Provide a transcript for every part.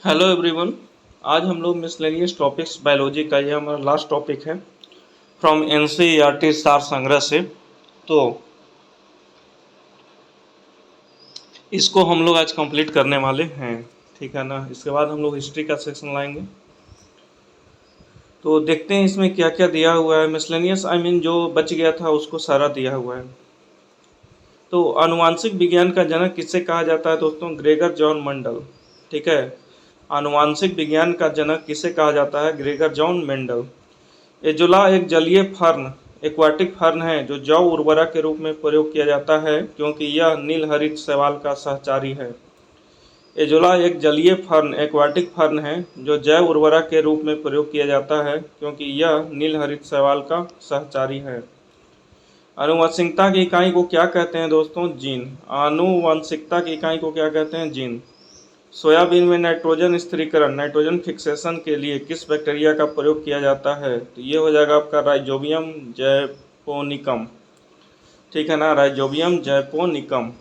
Hello everyone. आज हम लोग मिसलेनियस टॉपिक्स बायोलॉजी का ये हमारा लास्ट टॉपिक है फ्रॉम एनसीईआरटी सार संग्रह से। तो इसको हम लोग आज कंप्लीट करने वाले हैं, ठीक है ना। इसके बाद हम लोग हिस्ट्री का सेक्शन लाएंगे। तो देखते हैं इसमें क्या क्या दिया हुआ है। मिसलेनियस आई मीन जो बच गया था उसको सारा दिया हुआ है। तो आनुवांशिक विज्ञान का जनक किससे कहा जाता है दोस्तों? ग्रेगर जॉन मेंडल, ठीक है। आनुवांशिक विज्ञान का जनक किसे कहा जाता है? Gregor John Mendel. एजोला एक जलीय फर्न एक्वाटिक फर्न है जो जैव उर्वरक के रूप में प्रयोग किया जाता है क्योंकि यह नीलहरित शैवाल का सहचारी है। एजोला एक जलीय फर्न एक्वाटिक फर्न है जो जैव उर्वरक के रूप में प्रयोग किया जाता है क्योंकि यह नीलहरित शैवाल का सहचारी है। आनुवंशिकता की इकाई को क्या कहते हैं दोस्तों? जीन। आनुवंशिकता की इकाई को क्या कहते हैं? जीन। सोयाबीन में नाइट्रोजन स्थिरीकरण नाइट्रोजन फिक्सेशन के लिए किस बैक्टीरिया का प्रयोग किया जाता है? तो ये हो जाएगा आपका राइजोबियम जैपोनिकम, ठीक है ना, राइजोबियम जैपोनिकम।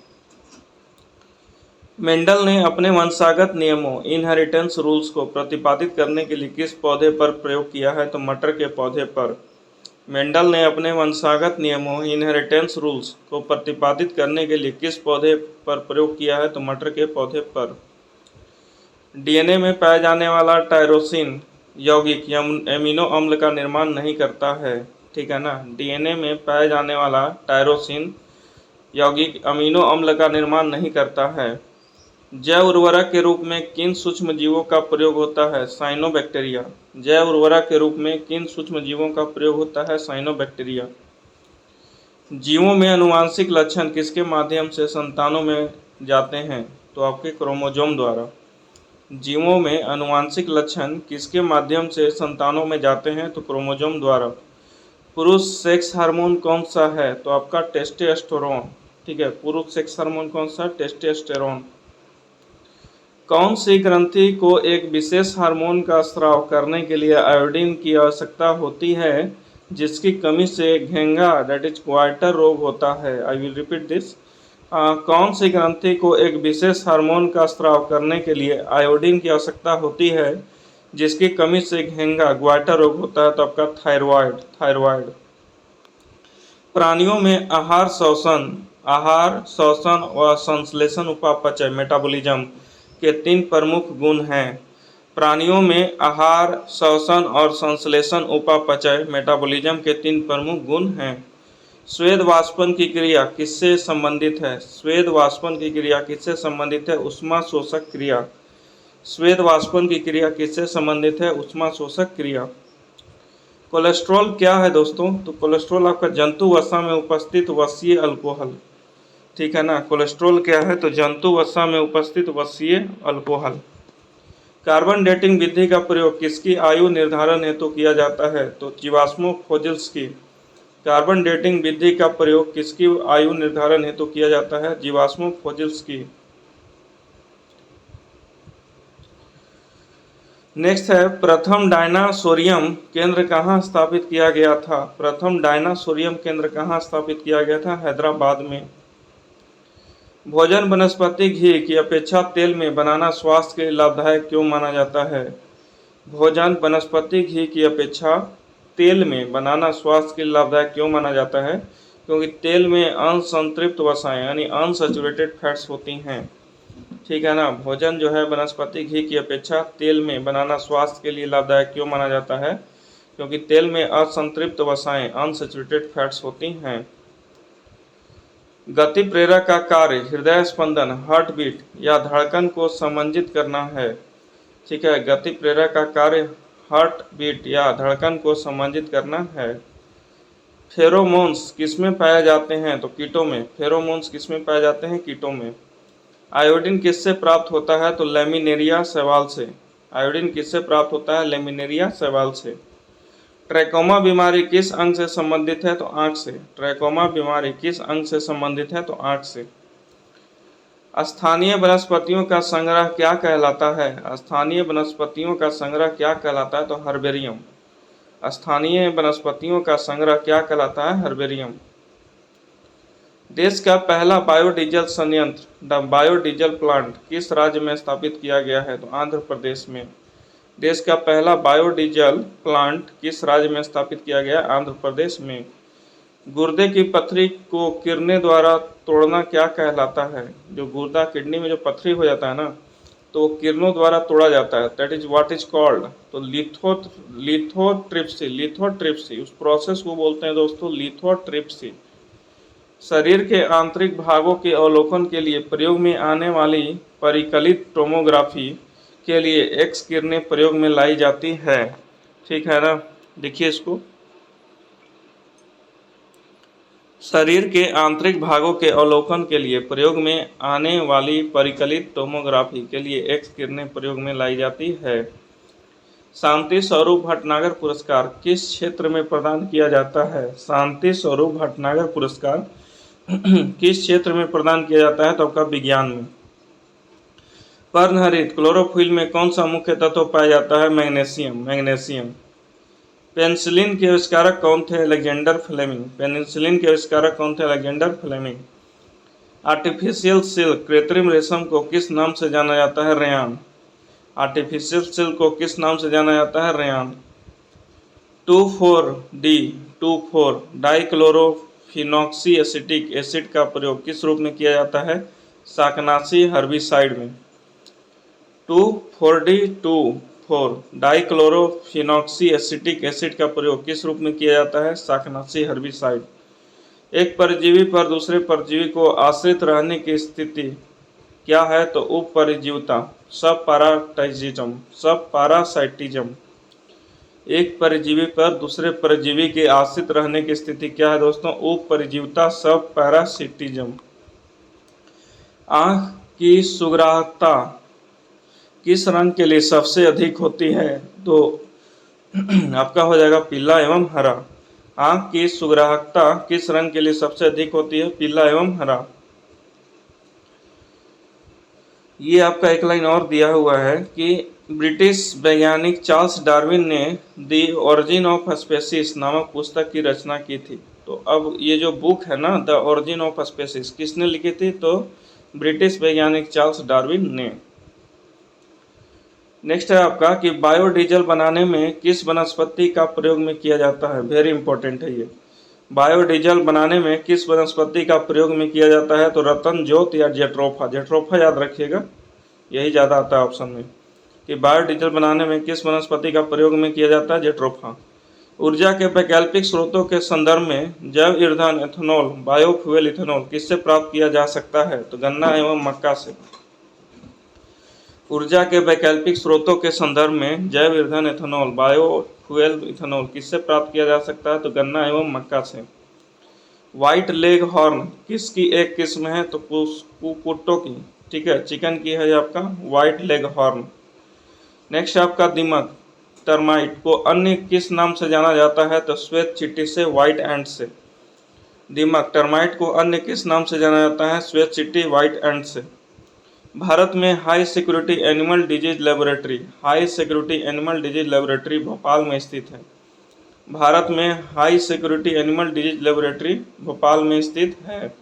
मेंडल ने अपने वंशागत नियमों इनहेरिटेंस रूल्स को प्रतिपादित करने के लिए किस पौधे पर प्रयोग किया है? तो मटर के पौधे पर। मेंडल ने अपने वंशागत नियमों इनहेरिटेंस रूल्स को प्रतिपादित करने के लिए किस पौधे पर प्रयोग किया है? तो मटर के पौधे पर। डीएनए में पाया जाने वाला टायरोसिन यौगिक एमिनो अम्ल का निर्माण नहीं करता है, ठीक है ना। डीएनए में पाया जाने वाला टायरोसिन यौगिक अमीनो अम्ल का निर्माण नहीं करता है। जैव उर्वरक के रूप में किन सूक्ष्मजीवों का प्रयोग होता है? साइनोबैक्टीरिया। जैव उर्वरक के रूप में किन सूक्ष्मजीवों का प्रयोग होता है? साइनोबैक्टीरिया। जीवों में आनुवांशिक लक्षण किसके माध्यम से संतानों में जाते हैं? तो आपके क्रोमोसोम द्वारा। जीवों में आनुवांशिक लक्षण किसके माध्यम से संतानों में जाते हैं? तो क्रोमोसोम द्वारा। पुरुष सेक्स हार्मोन कौन सा है? तो आपका टेस्टोस्टेरोन, ठीक है। पुरुष सेक्स हार्मोन कौन सा? टेस्टोस्टेरोन। कौन सी ग्रंथि को एक विशेष हार्मोन का स्राव करने के लिए आयोडीन की आवश्यकता होती है जिसकी कमी से घेंगा दैट इज क्वार्टर रोग होता है? I will repeat this. कौन सी ग्रंथि को एक विशेष हार्मोन का स्राव करने के लिए आयोडीन की आवश्यकता होती है जिसकी कमी से घेंगा ग्वाटर रोग होता है? तो आपका थायराइड। थायराइड। प्राणियों में आहार शोषण व संश्लेषण उपापचय मेटाबॉलिज्म के तीन प्रमुख गुण हैं। प्राणियों में आहार शोषण और संश्लेषण उपापचय मेटाबॉलिज्म के तीन प्रमुख गुण हैं। स्वेद वाष्पन की क्रिया किससे संबंधित है? स्वेद वाष्पन की क्रिया किससे संबंधित है? ऊष्मा शोषक क्रिया। स्वेद वाष्पन की क्रिया किससे संबंधित है? ऊष्मा शोषक क्रिया। कोलेस्ट्रॉल क्या है दोस्तों? तो कोलेस्ट्रॉल आपका जंतु वसा में उपस्थित वसीय अल्कोहल, ठीक है ना। कोलेस्ट्रॉल क्या है? तो जंतु वसा में उपस्थित वसीय अल्कोहल। कार्बन डेटिंग विधि का प्रयोग किसकी आयु निर्धारण हेतु किया जाता है? तो जीवाश्मों फोजिल्स की। कार्बन डेटिंग विधि का प्रयोग किसकी आयु निर्धारण हेतु किया जाता है? जीवाश्मों फोजिल्स की। नेक्स्ट है प्रथम डायनासोरियम केंद्र कहाँ स्थापित किया गया था? प्रथम डायनासोरियम केंद्र कहाँ स्थापित किया गया था? हैदराबाद में। भोजन वनस्पति घी की अपेक्षा तेल में बनाना स्वास्थ्य के लिए लाभदायक क्यों माना जाता है? भोजन वनस्पति घी की अपेक्षा तेल में बनाना स्वास्थ्य के लिए लाभदायक क्यों माना जाता है? क्योंकि तेल में अनसंतृप्त वसाएं यानी अनसैचुरेटेड फैट्स होती हैं, ठीक है ना। भोजन जो है वनस्पति घी की अपेक्षा तेल में बनाना स्वास्थ्य के लिए लाभदायक क्यों माना जाता है? क्योंकि तेल में असंतृप्त वसाएं अनसैचुरेटेड फैट्स होती हैं। गति प्रेरक का कार्य हृदय स्पंदन हार्ट बीट या धड़कन को समंजित करना है, ठीक है। गति प्रेरक का कार्य हार्ट बीट या धड़कन को समंजित करना है। फेरोमोन्स किसमें पाए जाते हैं? तो कीटों में। फेरोमोन्स किसमें पाए जाते हैं? कीटों में। आयोडीन किससे प्राप्त होता है? तो लेमिनेरिया शैवाल से। आयोडीन किससे प्राप्त होता है? लेमिनेरिया शैवाल से। ट्रैकोमा बीमारी किस अंग से संबंधित है? तो आंख से। ट्रैकोमा बीमारी किस अंग से संबंधित है? तो आंख से। स्थानीय वनस्पतियों का संग्रह क्या कहलाता है? स्थानीय वनस्पतियों का संग्रह क्या कहलाता है? तो हर्बेरियम। स्थानीय वनस्पतियों का संग्रह क्या कहलाता है? हर्बेरियम। देश का पहला बायोडीजल संयंत्र द बायोडीजल प्लांट किस राज्य में स्थापित किया गया है? तो आंध्र प्रदेश में। देश का पहला बायोडीजल प्लांट किस राज्य में स्थापित किया गया? आंध्र प्रदेश में। गुर्दे की पथरी को किडनी द्वारा तोड़ना क्या कहलाता है? जो गुर्दा किडनी में जो पथरी हो जाता है ना, तो किरणों द्वारा तोड़ा जाता है, that is what is called. तो लिथोट्रिप्सी उस प्रोसेस को बोलते हैं दोस्तों, लिथोट्रिप्सी। शरीर के आंतरिक भागों के अवलोकन के लिए प्रयोग में आने वाली परिकलित टोमोग्राफी के लिए एक्स किरणें प्रयोग में लाई जाती है, ठीक है ना। देखिए इसको, शरीर के आंतरिक भागों के अवलोकन के लिए प्रयोग में आने वाली परिकलित टोमोग्राफी के लिए एक्स किरणें प्रयोग में लाई जाती है। शांति स्वरूप भटनागर पुरस्कार किस क्षेत्र में प्रदान किया जाता है? शांति स्वरूप भटनागर पुरस्कार किस क्षेत्र में प्रदान किया जाता है? तो आपका विज्ञान में। पर्णहरित क्लोरोफिल में कौन सा मुख्य तत्व पाया जाता है? मैग्नीशियम। पेनिसिलिन के आविष्कारक कौन थे? Alexander Fleming. पेनिसिलिन के आविष्कारक कौन थे? Alexander Fleming. आर्टिफिशियल सिल्क कृत्रिम रेशम को किस नाम से जाना जाता है? रेयान। आर्टिफिशियल सिल्क को किस नाम से जाना जाता है? Ryan. 2,4-D dichlorophenoxy acetic acid का प्रयोग किस रूप में किया जाता है? शाकनाशी हर्बिसाइड में। 2,4-D डाइक्लोरोफिनॉक्सी एसिटिक एसिड का प्रयोग किस रूप में किया जाता है? शाकनाशी हर्बिसाइड। एक परजीवी पर दूसरे परजीवी को आश्रित रहने की स्थिति क्या है? तो उपपरिजीवता, सब पारासाइटिज्म। एक परजीवी पर दूसरे परजीवी के आश्रित रहने की स्थिति क्या है दोस्तों? उपपरिजीवता, सब पैरासिटिज्म। आंख की सुग्राहकता किस रंग के लिए सबसे अधिक होती है? तो आपका हो जाएगा पीला एवं हरा। आंख की सुग्राहकता किस रंग के लिए सबसे अधिक होती है? पीला एवं हरा। ये आपका एक लाइन और दिया हुआ है कि ब्रिटिश वैज्ञानिक चार्ल्स डार्विन ने द ओरिजिन ऑफ स्पीसीज नामक पुस्तक की रचना की थी। तो अब ये जो बुक है ना, द ओरिजिन ऑफ स्पीसीज, किसने लिखी थी? तो ब्रिटिश वैज्ञानिक चार्ल्स डार्विन ने। नेक्स्ट है आपका कि बायोडीजल बनाने में किस वनस्पति का प्रयोग में किया जाता है? वेरी इंपॉर्टेंट है ये। बायोडीजल बनाने में किस वनस्पति का प्रयोग में किया जाता है? तो रतन ज्योत या जेट्रोफा। जेट्रोफा याद रखिएगा, यही ज़्यादा आता है ऑप्शन में कि बायोडीजल बनाने में किस वनस्पति का प्रयोग में किया जाता है? जेट्रोफा। ऊर्जा के वैकल्पिक स्रोतों के संदर्भ में जैव ईंधन एथेनॉल, बायोफ्यूल इथेनॉल किससे प्राप्त किया जा सकता है? तो गन्ना एवं मक्का से। ऊर्जा के वैकल्पिक स्रोतों के संदर्भ में जैव ईंधन एथेनॉल, बायोफ्यूल इथेनॉल किससे प्राप्त किया जा सकता है? तो गन्ना एवं मक्का से। व्हाइट लेग हॉर्न किसकी एक किस्म है? तो कुक्कुटों की, ठीक है, चिकन की है आपका व्हाइट लेग हॉर्न। नेक्स्ट आपका दीमक टर्माइट को अन्य किस नाम से जाना जाता है? तो श्वेत चींटी से, व्हाइट एंट से। दीमक टर्माइट को अन्य किस नाम से जाना जाता है? श्वेत चींटी, व्हाइट एंट से। भारत में high security animal disease laboratory Bhopal में स्थित है। भारत में high security animal disease laboratory Bhopal में स्थित है।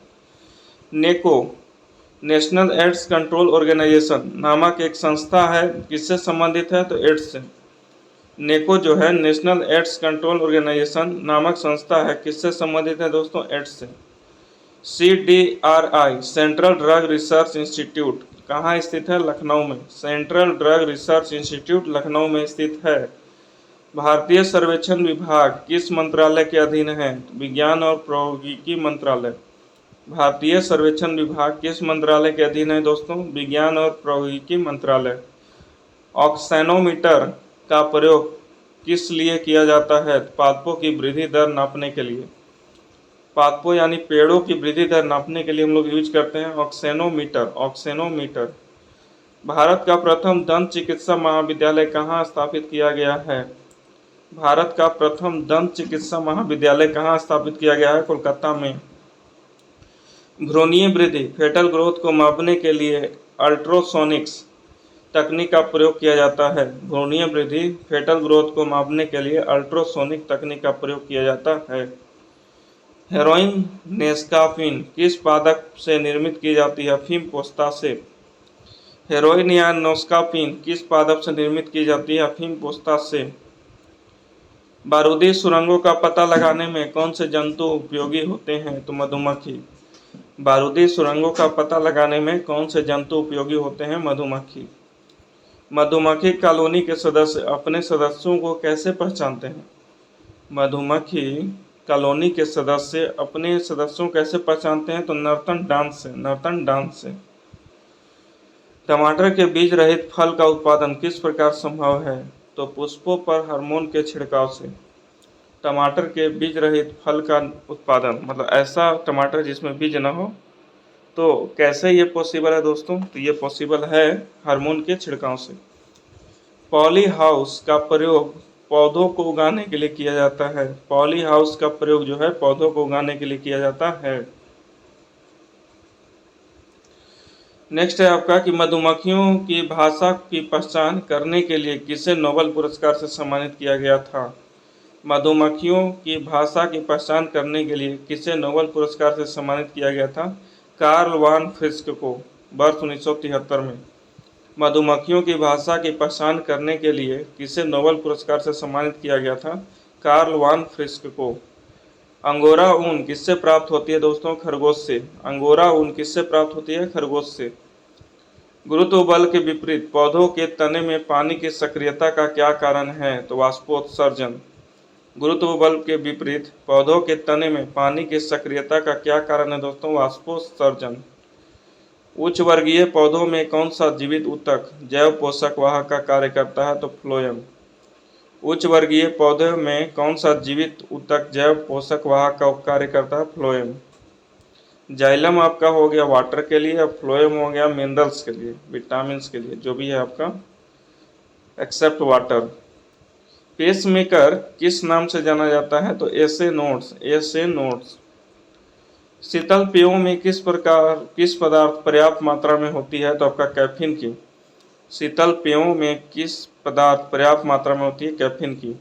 नेको नेशनल एड्स कंट्रोल ऑर्गेनाइजेशन नामक एक संस्था है, किससे संबंधित है? तो एड्स से। नेको जो है नेशनल एड्स कंट्रोल ऑर्गेनाइजेशन नामक संस्था है, किससे संबंधित है दोस्तों? एड्स से। CDRI central drug research institute कहाँ स्थित है? लखनऊ में। Central drug research institute Lucknow में स्थित है। भारतीय सर्वेक्षण विभाग किस मंत्रालय के अधीन है? विज्ञान और प्रौद्योगिकी मंत्रालय। भारतीय सर्वेक्षण विभाग किस मंत्रालय के अधीन है दोस्तों? विज्ञान और प्रौद्योगिकी मंत्रालय। ऑक्सेनोमीटर का प्रयोग किस लिए किया जाता है? पादपों की वृद्धि दर नापने के लिए। पादपों यानी पेड़ों की वृद्धि दर नापने के लिए हम लोग यूज करते हैं ऑक्सेनोमीटर। भारत का प्रथम दंत चिकित्सा महाविद्यालय कहाँ स्थापित किया गया है? भारत का प्रथम दंत चिकित्सा महाविद्यालय कहाँ स्थापित किया गया है? कोलकाता में। भ्रूणीय वृद्धि फेटल ग्रोथ को मापने के लिए अल्ट्रासोनिक्स तकनीक का प्रयोग किया जाता है। भ्रूणीय वृद्धि फेटल ग्रोथ को मापने के लिए अल्ट्रासोनिक तकनीक का प्रयोग किया जाता है। हेरोइन नेस्काफीन किस पादप से निर्मित की जाती है? अफीम पोस्ता से। हेरोइन या नोस्काफीन किस पादप से निर्मित की जाती है? अफीम पोस्ता से। बारूदी सुरंगों का पता लगाने में कौन से जंतु उपयोगी होते हैं? तो मधुमक्खी। बारूदी सुरंगों का पता लगाने में कौन से जंतु उपयोगी होते हैं? मधुमक्खी। मधुमक्खी कॉलोनी के सदस्य अपने सदस्यों को कैसे पहचानते हैं? मधुमक्खी कॉलोनी के सदस्य अपने सदस्यों को कैसे पहचानते हैं? तो नर्तन डांस से। नर्तन डांस से। टमाटर के बीज रहित फल का उत्पादन किस प्रकार संभव है? तो पुष्पों पर हार्मोन के छिड़काव से। टमाटर के बीज रहित फल का उत्पादन मतलब ऐसा टमाटर जिसमें बीज न हो, तो कैसे ये पॉसिबल है दोस्तों? तो ये पॉसिबल है हार्मोन के छिड़काव से। पॉली हाउस का प्रयोग पौधों को उगाने के लिए किया जाता है। पॉली हाउस का प्रयोग जो है पौधों को उगाने के लिए किया जाता है। नेक्स्ट है आपका कि मधुमक्खियों की भाषा की पहचान करने के लिए किसे नोबेल पुरस्कार से सम्मानित किया गया था? मधुमक्खियों की भाषा की पहचान करने के लिए किसे नोबेल पुरस्कार से सम्मानित किया गया था? कार्ल वान फ्रिस्क को, वर्ष 1973 में। मधुमक्खियों की भाषा की पहचान करने के लिए किसे नोबेल पुरस्कार से सम्मानित किया गया था? कार्ल वान फ्रिस्क को। अंगोरा ऊन किससे प्राप्त होती है दोस्तों? खरगोश से। अंगोरा ऊन किससे प्राप्त होती है? खरगोश से। गुरुत्व बल के विपरीत पौधों के तने में पानी की सक्रियता का क्या कारण है? तो वाष्पोत्सर्जन। गुरुत्व बल के विपरीत पौधों के तने में पानी की सक्रियता का क्या कारण है दोस्तों? वाष्पोत्सर्जन। उच्च वर्गीय पौधों में कौन सा जीवित ऊतक जैव पोषक वाहक का कार्य करता है? तो फ्लोएम। उच्च वर्गीय पौधों में कौन सा जीवित ऊतक जैव पोषक वाहक का कार्य करता है? फ्लोएम। जाइलम आपका हो गया वाटर के लिए और फ्लोएम हो गया मिनरल्स के लिए, विटामिन के लिए, जो भी है आपका एक्सेप्ट वाटर। पेसमेकर किस नाम से जाना जाता है? तो एसे नोड्स। एसे नोड्स। शीतल पेयों में किस पदार्थ पर्याप्त मात्रा में होती है? तो आपका कैफीन की। शीतल पेयों में किस पदार्थ पर्याप्त मात्रा में होती है? कैफीन की।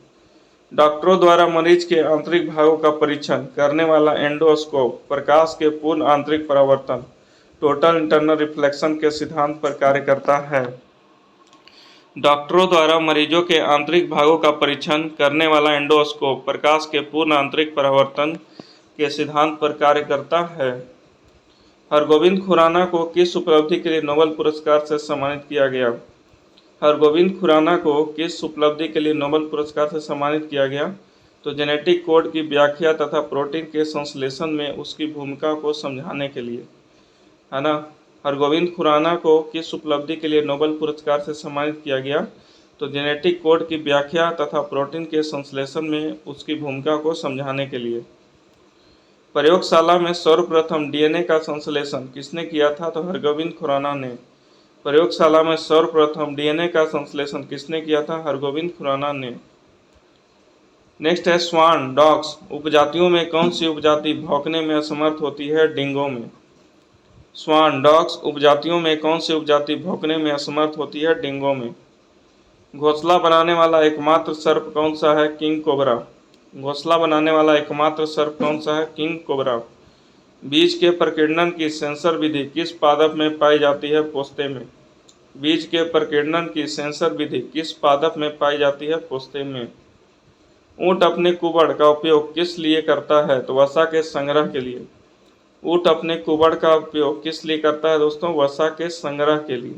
डॉक्टरों द्वारा मरीज के आंतरिक भागों का परीक्षण करने वाला एंडोस्कोप प्रकाश के पूर्ण आंतरिक परावर्तन टोटल इंटरनल रिफ्लेक्शन के सिद्धांत पर कार्य करता है। डॉक्टरों द्वारा मरीजों के आंतरिक भागों का परीक्षण करने वाला एंडोस्कोप प्रकाश के पूर्ण आंतरिक परावर्तन के सिद्धांत पर कार्य करता है। हरगोविंद खुराना को किस उपलब्धि के लिए नोबेल पुरस्कार से सम्मानित किया गया? हरगोविंद खुराना को किस उपलब्धि के लिए नोबेल पुरस्कार से सम्मानित किया गया? तो जेनेटिक कोड की व्याख्या तथा प्रोटीन के संश्लेषण में उसकी भूमिका को समझाने के लिए, है ना। हरगोविंद खुराना को किस उपलब्धि के लिए नोबेल पुरस्कार से सम्मानित किया गया? तो जेनेटिक कोड की व्याख्या तथा प्रोटीन के संश्लेषण में उसकी भूमिका को समझाने के लिए। प्रयोगशाला में सर्वप्रथम डीएनए का संश्लेषण किसने किया था? तो हरगोविंद खुराना ने। प्रयोगशाला में सर्वप्रथम डीएनए का संश्लेषण किसने किया था? हरगोविंद खुराना ने। नेक्स्ट है स्वान डॉग्स उपजातियों में कौन सी उपजाति भौंकने में असमर्थ होती है? डिंगो में। स्वान डॉग्स उपजातियों में कौन सी उपजाति भौंकने में असमर्थ होती है? डिंगो में। घोंसला बनाने वाला एकमात्र सर्प कौन सा है? King cobra. घोंसला बनाने वाला एकमात्र सर्प कौन सा है? King cobra. बीज के प्रकीर्णन की सेंसर विधि किस पादप में पाई जाती है? पोस्ते में। बीज के प्रकीर्णन की सेंसर विधि किस पादप में पाई जाती है? पोस्ते में। ऊंट अपने कुबड़ का उपयोग किस लिए करता है? तो वसा के संग्रह के लिए। ऊंट अपने कुबड़ का उपयोग किस लिए करता है दोस्तों? वसा के संग्रह के लिए।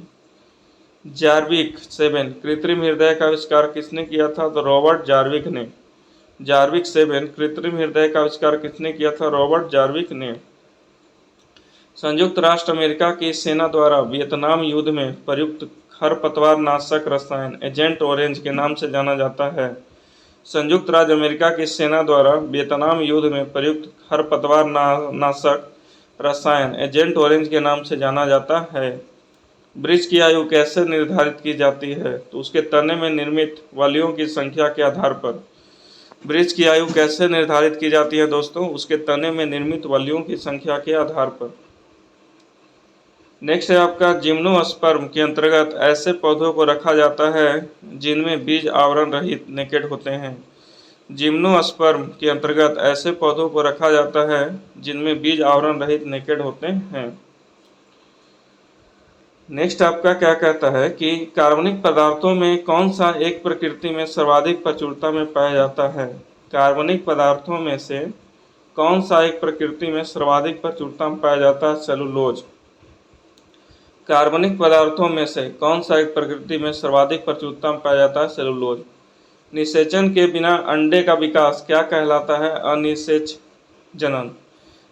जार्विक 7 कृत्रिम हृदय का आविष्कार किसने किया था? तो रॉबर्ट जार्विक ने। जार्विक 7 कृत्रिम हृदय का आविष्कार किसने किया था? रॉबर्ट जार्विक ने। संयुक्त राष्ट्र अमेरिका की सेना द्वारा वियतनाम युद्ध में प्रयुक्त खरपतवार नाशक रसायन एजेंट ऑरेंज के नाम से जाना जाता है। संयुक्त राज्य अमेरिका की सेना द्वारा वियतनाम युद्ध में प्रयुक्त खरपतवार नाशक रसायन एजेंट ऑरेंज के नाम से जाना जाता है। वृक्ष की आयु कैसे निर्धारित की जाती है? तो उसके तने में निर्मित वलियों की संख्या के आधार पर। वृक्ष की आयु कैसे निर्धारित की जाती है दोस्तों? उसके तने में निर्मित वलियों की संख्या के आधार पर। नेक्स्ट है आपका जिम्नोस्पर्म के अंतर्गत ऐसे पौधों को रखा जाता है जिनमें बीज आवरण रहित नेकेड होते हैं। जिम्नोस्पर्म के अंतर्गत ऐसे पौधों को रखा जाता है जिनमें बीज आवरण रहित नेकेड होते हैं। नेक्स्ट आपका क्या कहता है कि कार्बनिक पदार्थों में कौन सा एक प्रकृति में सर्वाधिक प्रचुरता में पाया जाता है। कार्बनिक पदार्थों में से कौन सा एक प्रकृति में सर्वाधिक प्रचुरता में पाया जाता है। सेलुलोज। कार्बनिक पदार्थों में से कौन सा एक प्रकृति में सर्वाधिक प्रचुरता में पाया जाता है। सेलुलोज। निषेचन के बिना अंडे का विकास क्या कहलाता है। अनिषेच जनन।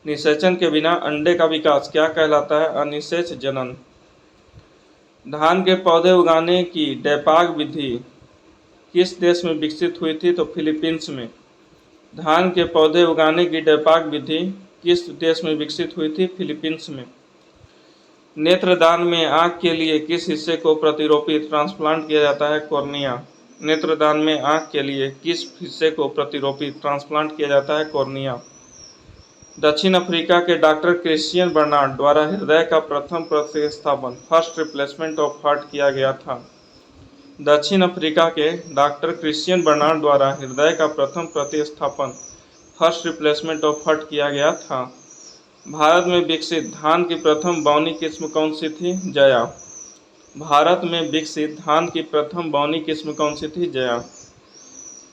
निषेचन के बिना अंडे का विकास क्या कहलाता है। अनिषेच जनन। धान के पौधे उगाने की डैपाग विधि किस देश में विकसित हुई थी। तो फिलीपींस में। धान के पौधे उगाने की डैपाग विधि किस देश में विकसित हुई थी। फिलीपींस में। नेत्रदान में आँख के लिए किस हिस्से को प्रतिरोपित ट्रांसप्लांट किया जाता है। कॉर्निया। नेत्रदान में आँख के लिए किस हिस्से को प्रतिरोपित ट्रांसप्लांट किया जाता है। कॉर्निया। दक्षिण अफ्रीका के डॉक्टर क्रिश्चियन बर्नार्ड द्वारा हृदय का प्रथम प्रतिस्थापन फर्स्ट रिप्लेसमेंट ऑफ हार्ट किया गया था। दक्षिण अफ्रीका के डॉक्टर क्रिश्चियन बर्नार्ड द्वारा हृदय का प्रथम प्रतिस्थापन फर्स्ट रिप्लेसमेंट ऑफ हार्ट किया गया था। भारत में विकसित धान की प्रथम बौनी किस्म कौन सी थी। जया। भारत में विकसित धान की प्रथम बौनी किस्म कौन सी थी। जया।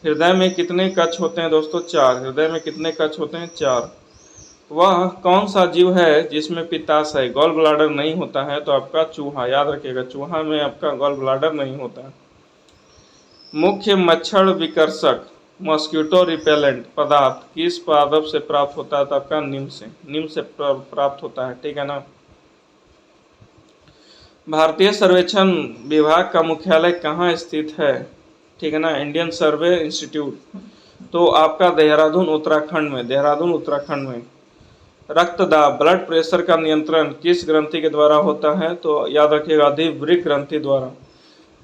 हृदय में कितने कक्ष होते हैं दोस्तों। 4। हृदय में कितने कक्ष होते हैं। 4। वह कौन सा जीव है जिसमें पित्ताशय गॉल ब्लाडर नहीं होता है। तो आपका चूहा। याद रखिएगा, चूहा में आपका गॉल ब्लाडर नहीं होता है। मुख्य मच्छर विकर्षक मॉस्किटो रिपेलेंट पदार्थ किस पादप से प्राप्त होता है। तो आपका नीम से प्राप्त होता है। ठीक है ना। भारतीय सर्वेक्षण विभाग का मुख्यालय कहाँ स्थित है। ठीक है ना। इंडियन सर्वे इंस्टीट्यूट। तो आपका देहरादून उत्तराखंड में। देहरादून उत्तराखंड में। रक्तदाब ब्लड प्रेशर का नियंत्रण किस ग्रंथि के द्वारा होता है। तो याद रखिएगा, अधिवृक्क ग्रंथि द्वारा।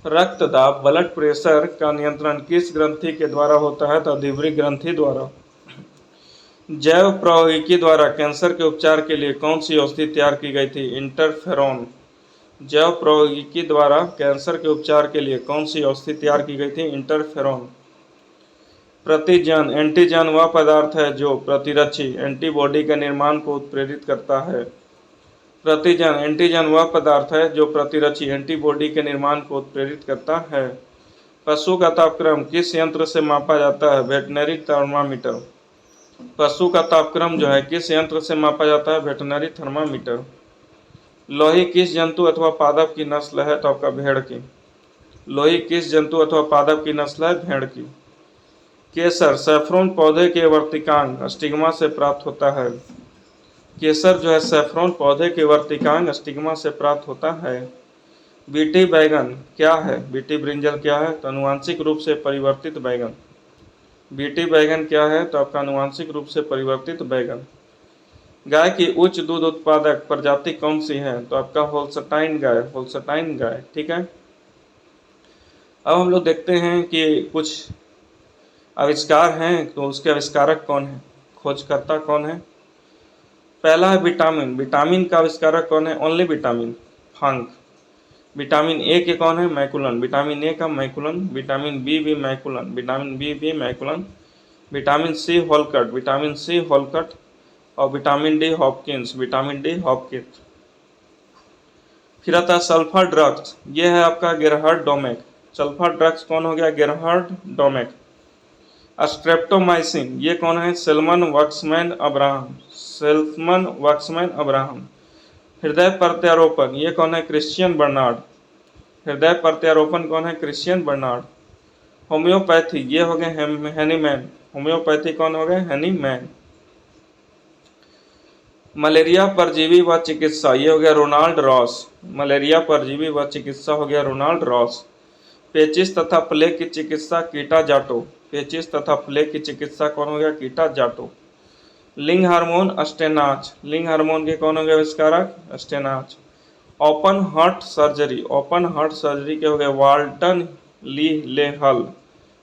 रक्तदाब ब्लड प्रेशर का नियंत्रण किस ग्रंथि के द्वारा होता है। तो अधिवृक्क ग्रंथि द्वारा। जैव प्रौद्योगिकी द्वारा कैंसर के उपचार के लिए कौन सी औषधि तैयार की गई थी। इंटरफेरॉन। जैव प्रौद्योगिकी द्वारा कैंसर के उपचार के लिए कौन सी औषधि तैयार की गई थी। इंटरफेरॉन। प्रतिजन एंटीजन वह पदार्थ है जो प्रतिरक्षी एंटीबॉडी के निर्माण को उत्प्रेरित करता है। प्रतिजन एंटीजन वह पदार्थ है जो प्रतिरक्षी एंटीबॉडी के निर्माण को उत्प्रेरित करता है। पशु का तापक्रम किस यंत्र से मापा जाता है। Veterinary thermometer. पशु का तापक्रम जो है किस यंत्र से मापा जाता है। Veterinary thermometer. लोही किस जंतु अथवा पादप की नस्ल है। तो आपका भेड़ की। लोही किस जंतु अथवा पादप की नस्ल है। भेड़ की। केसर सैफरन पौधे के वर्तिकांग स्टिग्मा से प्राप्त होता है। केसर जो है सैफरन पौधे के वर्तिकांग स्टिग्मा से प्राप्त होता है। बीटी बैगन क्या है। बीटी ब्रिंजल क्या है। तो आनुवांशिक रूप से परिवर्तित बैगन। बीटी बैगन क्या है। तो आपका आनुवांशिक रूप से परिवर्तित बैगन। गाय की उच्च दूध उत्पादक प्रजाति कौन सी है। तो आपका होल्स्टाइन गाय। होल्स्टाइन गाय। ठीक है। अब हम लोग देखते हैं कि कुछ आविष्कार हैं, तो उसके आविष्कारक कौन है, खोजकर्ता कौन है। पहला है विटामिन। विटामिन का आविष्कारक कौन है। Only vitamin. Funk. Vitamin A के कौन है। मैकुलन। विटामिन ए का मैकुलन। विटामिन बी भी मैकुलन। विटामिन बी भी मैकुलन। Vitamin C होलकट। विटामिन सी होलकट। और vitamin D Hopkins. Vitamin D Hopkins. फिर आता है सल्फर ड्रग्स। ये है आपका गेरहार्ड डोमेक। सल्फर ड्रग्स कौन हो गया। गेरहार्ड डोमेक। स्ट्रेप्टोमाइसिन ये कौन है। Selman Waksman Abraham. Selman Waksman Abraham. हृदय प्रत्यारोपण ये कौन है। Christian Barnard. हृदय प्रत्यारोपण कौन है। Christian Bernard. होम्योपैथी ये हो गए हैनीमैन। होम्योपैथी कौन हो गए। हैनीमैन। मलेरिया परजीवी व चिकित्सा ये हो गया रोनाल्ड रॉस। मलेरिया परजीवी व चिकित्सा हो गया रोनाल्ड रॉस। पेचिस तथा प्लेग की चिकित्सा कीटा जाटो। पेचिस तथा प्लेग की चिकित्सा कौन हो गया। कीटा जाटो। लिंग हार्मोन स्टेनाच। लिंग हार्मोन के कौन हो गए आविष्कारक। Steinach. Open heart surgery. Open heart surgery के हो गए वाल्टन लीले हल।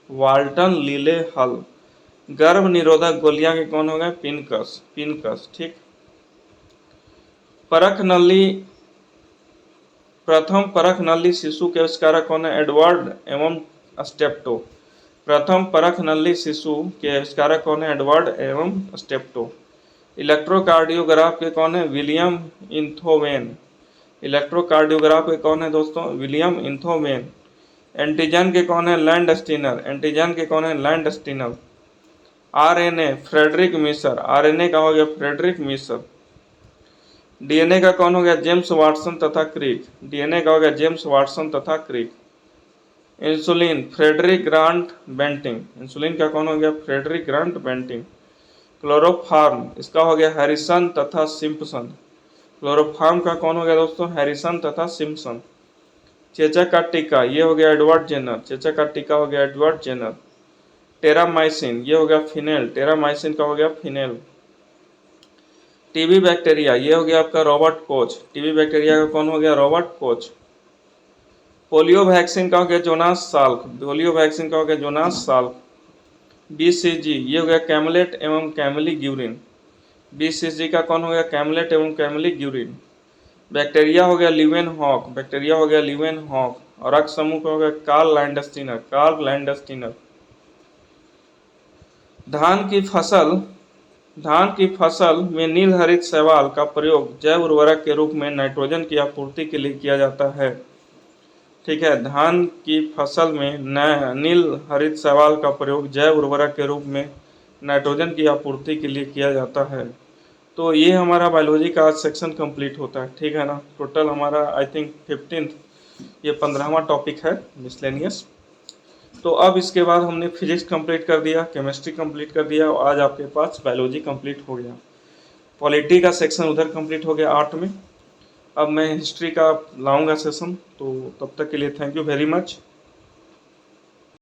वाल्टन लीले हल। गर्भ निरोधक गोलियां के कौन हो गए। पिनकस। पिनकस। ठीक। परख नली प्रथम परख नली शिशु के आविष्कारक कौन है। एडवर्ड एवं स्टेप्टो। प्रथम परख नली शिशु के आविष्कारक कौन है? एडवर्ड एवं स्टेप्टो। इलेक्ट्रोकार्डियोग्राफ के कौन है? विलियम इंथोवेन। इलेक्ट्रोकार्डियोग्राफ के कौन है दोस्तों? विलियम इंथोवेन। एंटीजन के कौन है? लैंडस्टीनर। एंटीजन के कौन है? Landsteiner. RNA Friedrich Miescher. RNA का हो गया फ्रेडरिक मिशर। डीएनए का कौन हो गया? जेम्स वाटसन तथा क्रिक। डीएनए का हो गया जेम्स वाटसन तथा Crick. Insulin Frederick Grant Banting. Insulin का कौन हो गया? Frederick Grant Bentinck. क्लोरोफार्म इसका हो गया हैरिसन तथा सिम्पसन। क्लोरोफार्म का कौन हो गया दोस्तों? हैरिसन तथा सिम्पसन। चेचक का टीका ये हो गया एडवर्ड जेनर। चेचक का टीका हो गया एडवर्ड जेनर। टेरामाइसिन ये हो गया फिनेल। टेरामाइसिन का हो गया फिनेल। टीबी बैक्टीरिया ये हो गया आपका रॉबर्ट कोच। टीबी बैक्टीरिया का कौन हो गया? Robert Koch. पोलियो वैक्सीन का हो गया जोनास साल्क। पोलियो वैक्सीन का हो गया जोनास साल्क। बीसीजी ये हो गया कैमलेट एवं कैमली ग्यूरिन। बीसीजी का कौन हो गया? कैमलेट एवं कैमली ग्यूरिन। बैक्टीरिया हो गया ल्यूवेन हॉक। बैक्टीरिया हो गया ल्यूवेन हॉक। और रक्त समूह का हो गया कार्ल लैंडस्टीनर। Karl Landsteiner. धान की फसल में नील हरित शैवाल का प्रयोग जैव उर्वरक के रूप में नाइट्रोजन की आपूर्ति के लिए किया जाता है। ठीक है, धान की फसल में नील हरित शैवाल का प्रयोग जैव उर्वरक के रूप में नाइट्रोजन की आपूर्ति के लिए किया जाता है। तो ये हमारा बायोलॉजी का आज सेक्शन कंप्लीट होता है। ठीक है ना, टोटल हमारा आई थिंक 15 ये 15वां टॉपिक है मिसलेनियस। तो अब इसके बाद हमने फिजिक्स कंप्लीट कर दिया, केमिस्ट्री कंप्लीट कर दिया और आज आपके पास बायोलॉजी कंप्लीट हो गया। पॉलिटी का सेक्शन उधर कंप्लीट हो गया 8 में। अब मैं हिस्ट्री का लाऊंगा सेशन, तो तब तक के लिए थैंक यू वेरी मच।